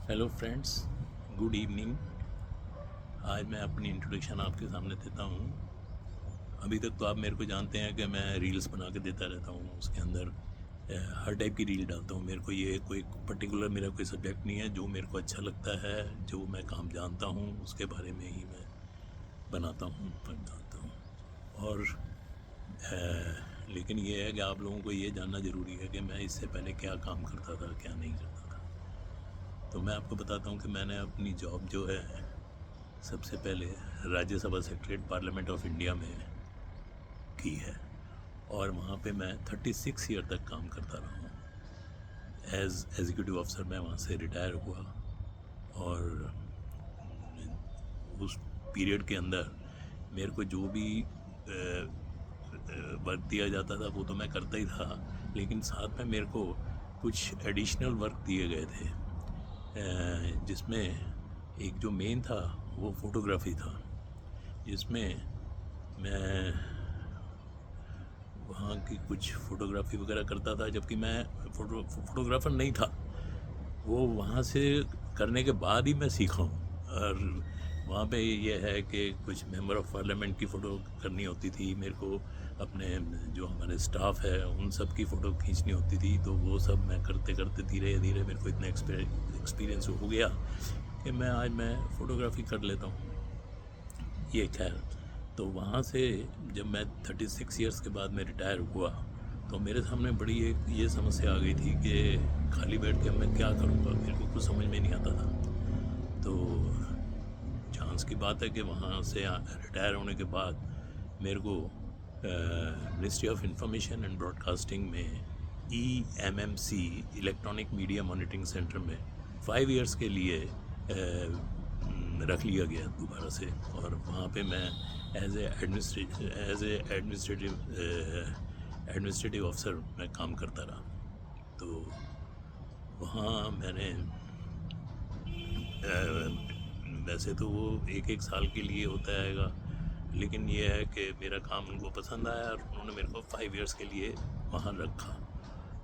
Hello friends, good evening. आज मैं अपनी इंट्रोडक्शन आपके सामने देता हूँ। अभी तक तो आप मेरे को जानते हैं कि मैं रील्स बना के देता रहता हूँ। उसके अंदर हर टाइप की रील डालता हूँ। मेरे को ये कोई पर्टिकुलर मेरा कोई सब्जेक्ट नहीं है। जो मेरे को अच्छा लगता है, जो मैं काम जानता हूँ, उसके बारे में ही मैं बनाता हूँ और डालता हूँ। और लेकिन ये है कि आप लोगों को ये जानना ज़रूरी है कि मैं इससे पहले क्या काम करता था, क्या नहीं करता था। तो मैं आपको बताता हूँ कि मैंने अपनी जॉब जो है सबसे पहले Rajya Sabha secretariat parliament of India में की है। और वहाँ पे मैं 36 ईयर तक काम करता रहा हूँ। एज एग्जीक्यूटिव ऑफिसर मैं वहाँ से रिटायर हुआ। और उस पीरियड के अंदर मेरे को जो भी वर्क दिया जाता था वो तो मैं करता ही था, लेकिन साथ में मेरे को कुछ एडिशनल वर्क दिए गए थे, जिसमें एक जो मेन था वो फोटोग्राफी था, जिसमें मैं वहाँ की कुछ फ़ोटोग्राफी वगैरह करता था। जबकि मैं फोटोग्राफ़र नहीं था, वो वहाँ से करने के बाद ही मैं सीखा हूँ। और वहाँ पे ये है कि कुछ मेंबर ऑफ पार्लियामेंट की फ़ोटो करनी होती थी मेरे को, अपने जो हमारे स्टाफ है उन सब की फ़ोटो खींचनी होती थी। तो वो सब मैं करते करते धीरे धीरे मेरे को इतना एक्सपीरियंस हो गया कि मैं फ़ोटोग्राफी कर लेता हूँ। ये खैर, तो वहाँ से जब मैं 36 इयर्स के बाद मैं रिटायर हुआ तो मेरे सामने बड़ी एक ये समस्या आ गई थी कि खाली बैठ के अब मैं क्या करूँगा, मेरे को कुछ समझ में नहीं आता था। तो चांस की बात है कि वहाँ से रिटायर होने के बाद मेरे को ministry of information and broadcasting में EMMC electronic media monitoring centre में 5 इयर्स के लिए रख लिया गया दोबारा से। और वहाँ पे मैं एज ए एडमिनिस्ट्रेटिव ऑफिसर मैं काम करता रहा। तो वहाँ मैंने वैसे तो वो एक एक साल के लिए होता हैगा, लेकिन ये है कि मेरा काम उनको पसंद आया और उन्होंने मेरे को 5 इयर्स के लिए वहाँ रखा।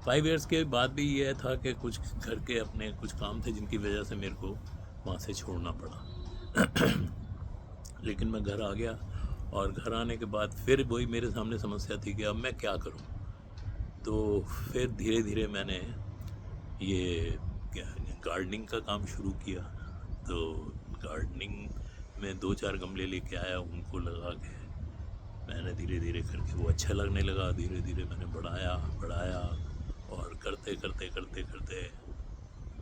5 इयर्स के बाद भी ये था कि कुछ घर के अपने कुछ काम थे जिनकी वजह से मेरे को वहाँ से छोड़ना पड़ा। लेकिन मैं घर आ गया और घर आने के बाद फिर वही मेरे सामने समस्या थी कि अब मैं क्या करूं। तो फिर धीरे धीरे मैंने ये गार्डनिंग का काम शुरू किया। तो गार्डनिंग में 2-4 गमले लेके आया, उनको लगा के मैंने धीरे धीरे करके वो अच्छा लगने लगा। धीरे धीरे मैंने बढ़ाया बढ़ाया और करते करते करते करते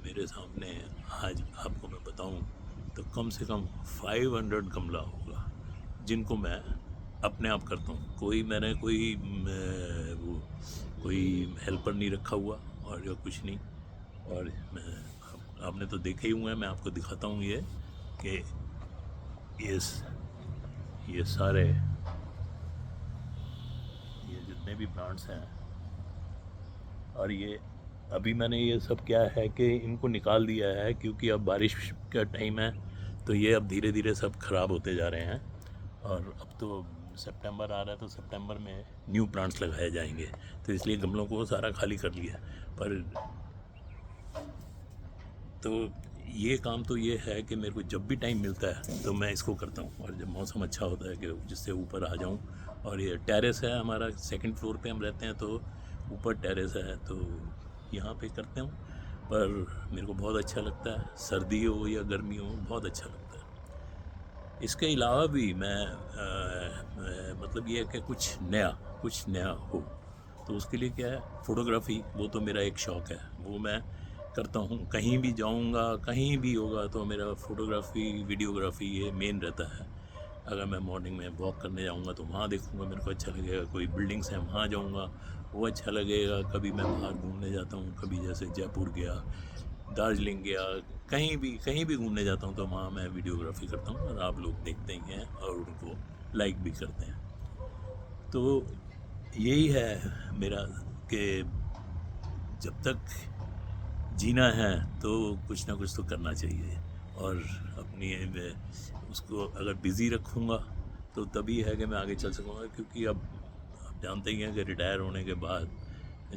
मेरे सामने आज आपको मैं बताऊं तो कम से कम 500 गमला होगा जिनको मैं अपने आप करता हूँ। वो कोई हेल्पर नहीं रखा हुआ और या कुछ नहीं। और आपने तो देखे ही हुए हैं, मैं आपको दिखाता हूँ ये कि ये ये सारे ये जितने भी प्लांट्स हैं। और ये अभी मैंने ये सब क्या है कि इनको निकाल दिया है क्योंकि अब बारिश का टाइम है, तो ये अब धीरे धीरे सब ख़राब होते जा रहे हैं। और अब तो सितंबर आ रहा है तो सितंबर में न्यू प्लांट्स लगाए जाएंगे, तो इसलिए गमलों को सारा खाली कर लिया। पर तो ये काम तो ये है कि मेरे को जब भी टाइम मिलता है तो मैं इसको करता हूँ। और जब मौसम अच्छा होता है कि जिससे ऊपर आ जाऊँ। और ये टेरेस है हमारा, सेकंड फ्लोर पे हम रहते हैं, तो ऊपर टेरेस है तो यहाँ पे करते हूँ। पर मेरे को बहुत अच्छा लगता है, सर्दी हो या गर्मी हो बहुत अच्छा लगता है। इसके अलावा भी मतलब ये है कि कुछ नया हो, तो उसके लिए क्या है, फ़ोटोग्राफ़ी वो तो मेरा एक शौक़ है, वो मैं करता हूँ। कहीं भी जाऊँगा, कहीं भी होगा तो मेरा फ़ोटोग्राफ़ी वीडियोग्राफ़ी ये मेन रहता है। अगर मैं मॉर्निंग में वॉक करने जाऊँगा तो वहाँ देखूँगा, मेरे को अच्छा लगेगा। कोई बिल्डिंग्स हैं वहाँ जाऊँगा, वो अच्छा लगेगा। कभी मैं बाहर घूमने जाता हूँ, कभी जैसे जयपुर गया, दार्जिलिंग गया, कहीं भी घूमने जाता हूँ तो वहाँ मैं वीडियोग्राफी करता हूँ और आप लोग देखते ही हैं और उनको लाइक भी करते हैं। तो यही है मेरा कि जब तक जीना है तो कुछ ना कुछ तो करना चाहिए। और अपनी उसको अगर बिज़ी रखूँगा तो तभी है कि मैं आगे चल सकूँगा। क्योंकि अब आप जानते ही हैं कि रिटायर होने के बाद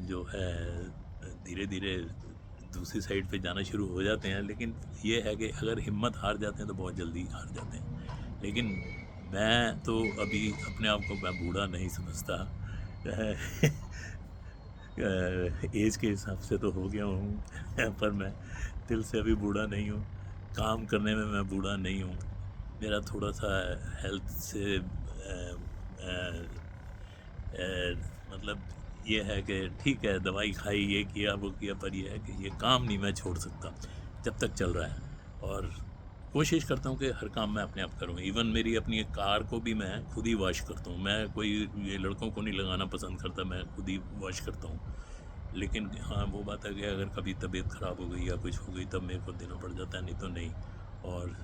जो है धीरे धीरे दूसरी साइड पे जाना शुरू हो जाते हैं। लेकिन ये है कि अगर हिम्मत हार जाते हैं तो बहुत जल्दी हार जाते हैं। लेकिन मैं तो अभी अपने आप को मैं बूढ़ा नहीं समझता। एज के हिसाब से तो हो गया हूँ पर मैं दिल से अभी बूढ़ा नहीं हूँ। काम करने में मैं बूढ़ा नहीं हूँ। मेरा थोड़ा सा हेल्थ से मतलब ये है कि ठीक है, दवाई खाई, ये किया वो किया, पर ये है कि ये काम नहीं मैं छोड़ सकता जब तक चल रहा है। और कोशिश करता हूँ कि हर काम मैं अपने आप करूँ। इवन मेरी अपनी एक कार को भी मैं खुद ही वॉश करता हूँ। मैं कोई ये लड़कों को नहीं लगाना पसंद करता, मैं खुद ही वॉश करता हूँ। लेकिन हाँ, वो बात है कि अगर कभी तबीयत ख़राब हो गई या कुछ हो गई तब मेरे को देना पड़ जाता है, नहीं तो नहीं। और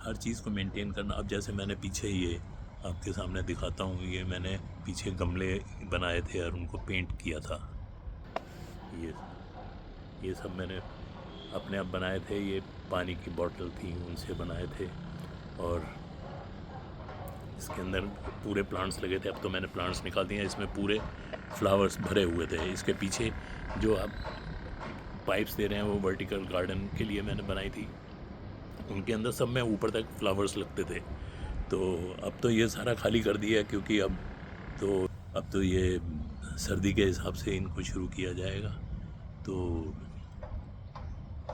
हर चीज़ को मेंटेन करना। अब जैसे मैंने पीछे ये आपके सामने दिखाता हूँ, ये मैंने पीछे गमले बनाए थे और उनको पेंट किया था। ये सब मैंने अपने आप बनाए थे। ये पानी की बोतल थी, उनसे बनाए थे। और इसके अंदर पूरे प्लांट्स लगे थे। अब तो मैंने प्लांट्स निकाल दिए हैं, इसमें पूरे फ्लावर्स भरे हुए थे। इसके पीछे जो आप पाइप्स दे रहे हैं वो वर्टिकल गार्डन के लिए मैंने बनाई थी। उनके अंदर सब में ऊपर तक फ्लावर्स लगते थे। तो अब तो ये सारा खाली कर दिया क्योंकि अब तो ये सर्दी के हिसाब से इनको शुरू किया जाएगा। तो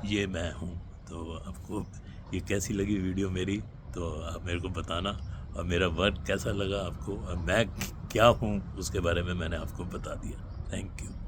ये मैं हूँ। तो आपको ये कैसी लगी वीडियो मेरी, तो आप मेरे को बताना। और मेरा वर्क कैसा लगा आपको और मैं क्या हूँ उसके बारे में मैंने आपको बता दिया। Thank you.